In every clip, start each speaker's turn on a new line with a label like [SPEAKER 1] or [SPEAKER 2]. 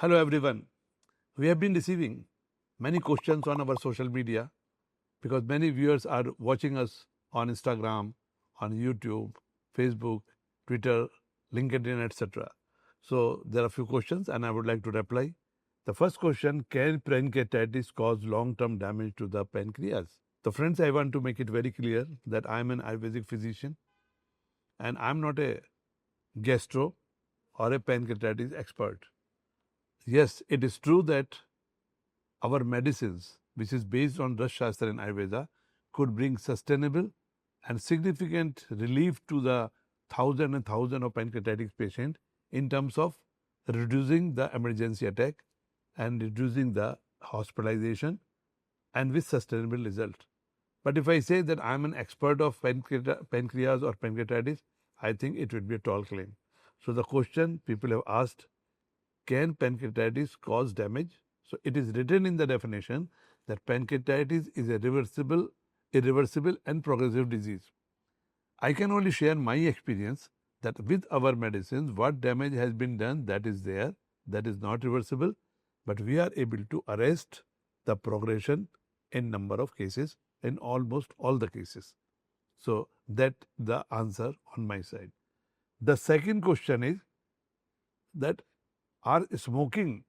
[SPEAKER 1] Hello everyone. We have been receiving many questions on our social media because many viewers are watching us on Instagram, on YouTube, Facebook, Twitter, LinkedIn, etc. So there are a few questions and I would like to reply. The first question, can pancreatitis cause long-term damage to the pancreas? So friends, I want to make it very clear that I am an Ayurvedic physician and I am not a gastro or a pancreatitis expert. Yes, it is true that our medicines, which is based on Rasa Shastra and Ayurveda, could bring sustainable and significant relief to the thousand and thousand of pancreatitis patients in terms of reducing the emergency attack and reducing the hospitalization and with sustainable result. But if I say that I am an expert of pancreas or pancreatitis, I think it would be a tall claim. So the question people have asked, can pancreatitis cause damage? So it is written in the definition that pancreatitis is a irreversible and progressive disease. I can only share my experience that with our medicines, what damage has been done, that is there, that is not reversible, but we are able to arrest the progression in number of cases, in almost all the cases. So that the answer on my side. The second question is that are smoking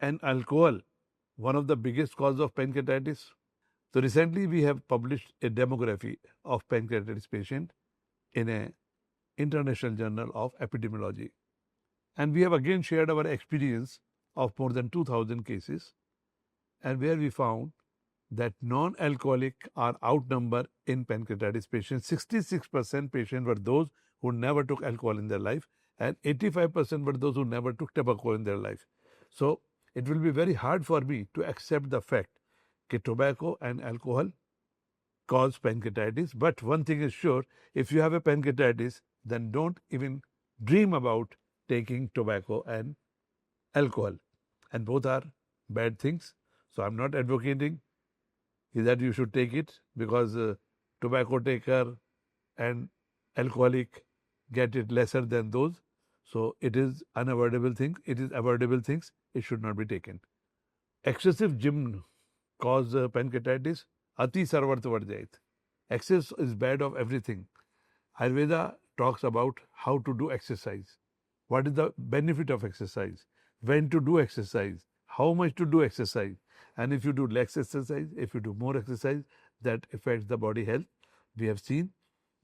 [SPEAKER 1] and alcohol one of the biggest cause of pancreatitis? So recently we have published a demography of pancreatitis patient in a international journal of epidemiology. And we have again shared our experience of more than 2000 cases and where we found that non-alcoholic are outnumbered in pancreatitis patients. 66% patients were those who never took alcohol in their life and 85% were those who never took tobacco in their life. So it will be very hard for me to accept the fact that tobacco and alcohol cause pancreatitis. But one thing is sure, if you have a pancreatitis, then don't even dream about taking tobacco and alcohol. And both are bad things. So I'm not advocating that you should take it because tobacco taker and alcoholic get it lesser than those. So it is unavoidable thing. It is avoidable things. It should not be taken. Excessive gym cause pancreatitis. Ati sarvat varjayat. Excess is bad of everything. Ayurveda talks about how to do exercise. What is the benefit of exercise? When to do exercise? How much to do exercise? And if you do less exercise, if you do more exercise, that affects the body health. We have seen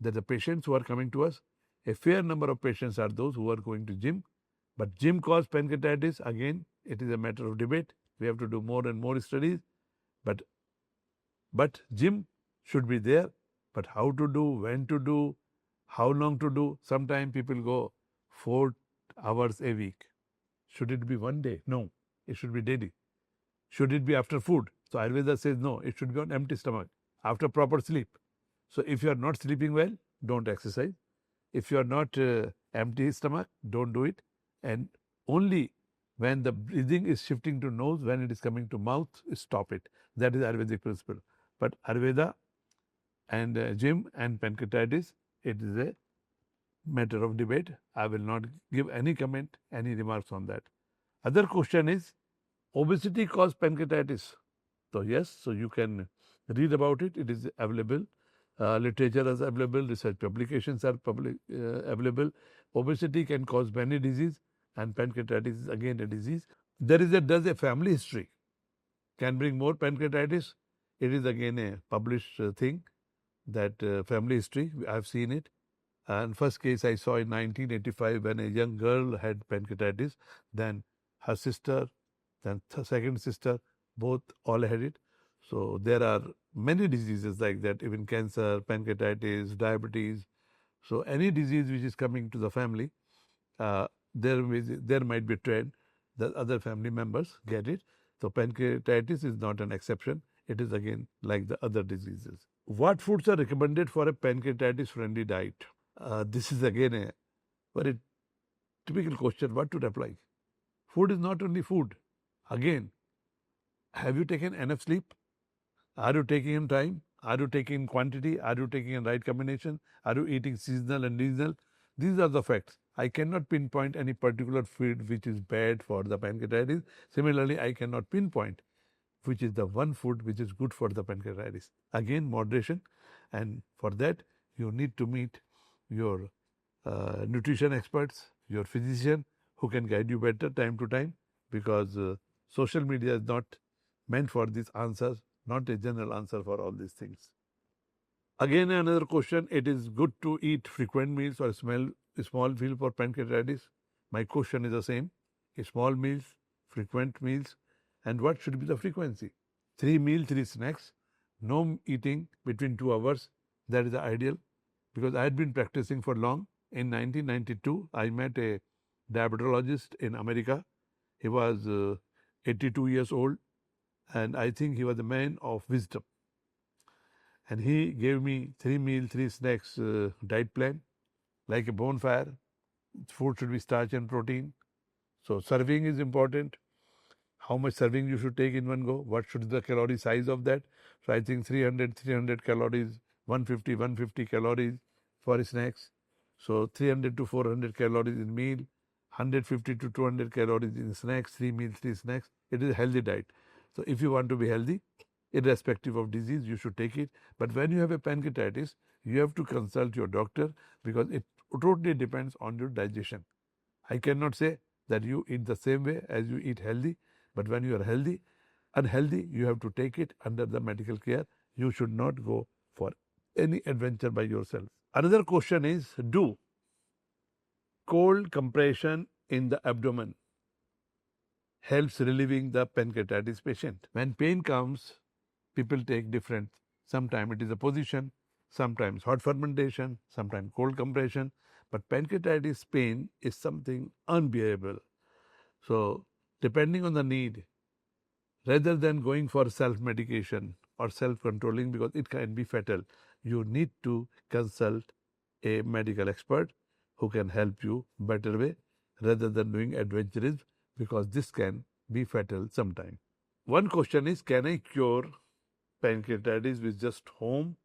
[SPEAKER 1] that the patients who are coming to us, a fair number of patients are those who are going to gym. But gym cause pancreatitis, again, it is a matter of debate. We have to do more and more studies. But gym should be there. But how to do, when to do, how long to do? Sometimes people go 4 hours a week. Should it be one day? No, it should be daily. Should it be after food? So Ayurveda says no, it should be on empty stomach, after proper sleep. So if you are not sleeping well, don't exercise. If you are not empty stomach, don't do it. And only when the breathing is shifting to nose, when it is coming to mouth, stop it. That is Ayurvedic principle. But Ayurveda and gym and pancreatitis, it is a matter of debate. I will not give any comment, any remarks on that. Other question is, obesity cause pancreatitis. So yes, so you can read about it. It is available. Literature is available. Research publications are available. Obesity can cause many diseases, and pancreatitis is again a disease. Does a family history can bring more pancreatitis? It is again a published thing that family history. I have seen it. And first case I saw in 1985 when a young girl had pancreatitis. Then her sister, then second sister, both all had it. So there are many diseases like that, even cancer, pancreatitis, diabetes. So any disease which is coming to the family, there might be a trend that other family members get it. So pancreatitis is not an exception. It is again like the other diseases. What foods are recommended for a pancreatitis-friendly diet? This is again a very typical question. What to reply? Food is not only food. Again, have you taken enough sleep? Are you taking in time? Are you taking in quantity? Are you taking in right combination? Are you eating seasonal and regional? These are the facts. I cannot pinpoint any particular food which is bad for the pancreatitis. Similarly, I cannot pinpoint which is the one food which is good for the pancreatitis. Again, moderation, and for that you need to meet your nutrition experts, your physician who can guide you better time to time, because social media is not meant for these answers, not a general answer for all these things. Again, another question: it is good to eat frequent meals or small meal for pancreatitis? My question is the same: small meals, frequent meals, and what should be the frequency? 3 meals, 3 snacks, no eating between 2 hours. That is the ideal, because I had been practicing for long. In 1992, I met a diabetologist in America. He was 82 years old, and I think he was a man of wisdom. And he gave me 3 meals, 3 snacks diet plan, like a bonfire. Food should be starch and protein. So serving is important. How much serving you should take in one go? What should be the calorie size of that? So I think 300 calories, 150 calories for snacks. So 300 to 400 calories in meal, 150 to 200 calories in snacks, 3 meals, 3 snacks. It is a healthy diet. So if you want to be healthy, irrespective of disease, you should take it. But when you have a pancreatitis, you have to consult your doctor, because it totally depends on your digestion. I cannot say that you eat the same way as you eat healthy, but when you are unhealthy, you have to take it under the medical care. You should not go for any adventure by yourself. Another question is, do cold compression in the abdomen helps relieving the pancreatitis patient? When pain comes, people take different. Sometimes it is a position, sometimes hot fermentation, sometimes cold compression. But pancreatitis pain is something unbearable. So, depending on the need, rather than going for self-medication or self-controlling, because it can be fatal, you need to consult a medical expert who can help you better way, rather than doing adventurous, because this can be fatal sometime. One question is, can I cure pancreatitis with just home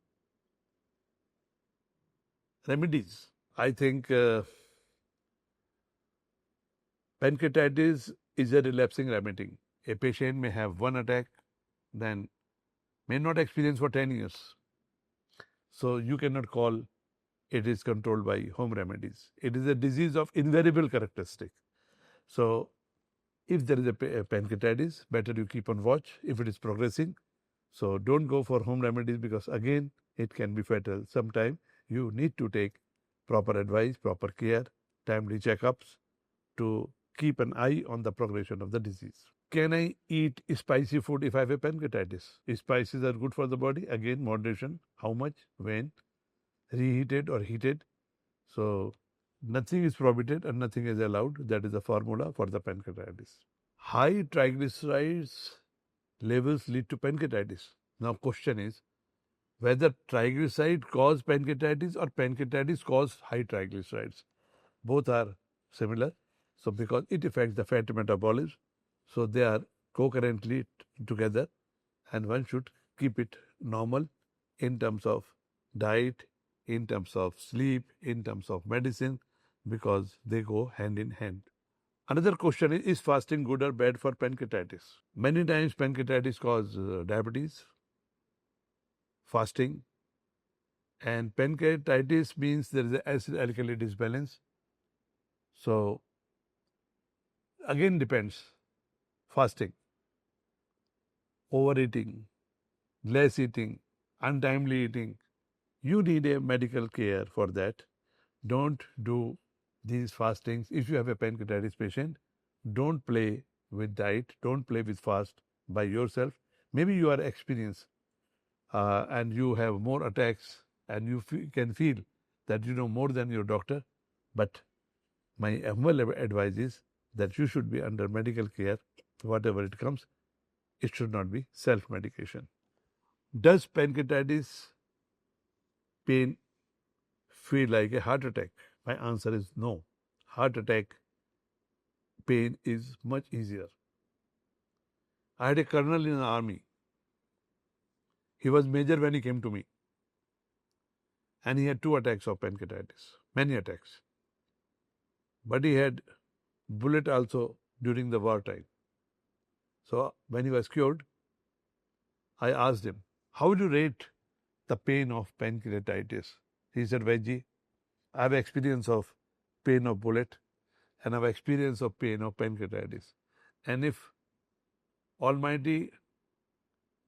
[SPEAKER 1] remedies? I think pancreatitis is a relapsing remitting. A patient may have one attack, then may not experience for 10 years. So you cannot call it is controlled by home remedies. It is a disease of invariable characteristic. So if there is a pancreatitis, better you keep on watch if it is progressing. So don't go for home remedies, because again it can be fatal. Sometime you need to take proper advice, proper care, timely checkups to keep an eye on the progression of the disease. Can I eat spicy food if I have a pancreatitis? Spices are good for the body. Again, moderation. How much? When? Reheated or heated? So nothing is prohibited and nothing is allowed. That is the formula for the pancreatitis. High triglycerides levels lead to pancreatitis. Now question is whether triglyceride cause pancreatitis or pancreatitis cause high triglycerides. Both are similar. So because it affects the fat metabolism, so they are concurrently together, and one should keep it normal in terms of diet, in terms of sleep, in terms of medicine, because they go hand in hand. Another question is fasting good or bad for pancreatitis? Many times pancreatitis cause diabetes, fasting, and pancreatitis means there is an acid-alkali disbalance. So again depends. Fasting, overeating, less eating, untimely eating, you need a medical care for that. Don't do these fastings. If you have a pancreatitis patient, don't play with diet, don't play with fast by yourself. Maybe you are experienced and you have more attacks, and you can feel that you know more than your doctor. But my humble advice is that you should be under medical care, whatever it comes. It should not be self-medication. Does pancreatitis pain feel like a heart attack? My answer is no. Heart attack pain is much easier. I had a colonel in the army. He was major when he came to me. And he had 2 attacks of pancreatitis, many attacks. but he had bullet also during the wartime. So when he was cured, I asked him, how would you rate the pain of pancreatitis? He said, Veggie, I have experience of pain of bullet and I have experience of pain of pancreatitis. And if Almighty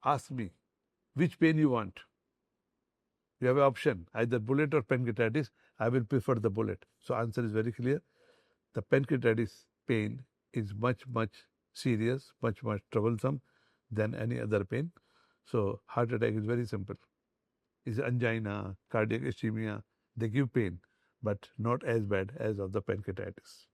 [SPEAKER 1] asks me, which pain you want? You have an option, either bullet or pancreatitis. I will prefer the bullet. So answer is very clear. The pancreatitis pain is much, much serious, much, much troublesome than any other pain. So heart attack is very simple. It's angina, cardiac ischemia. They give pain, but not as bad as of the pancreatitis.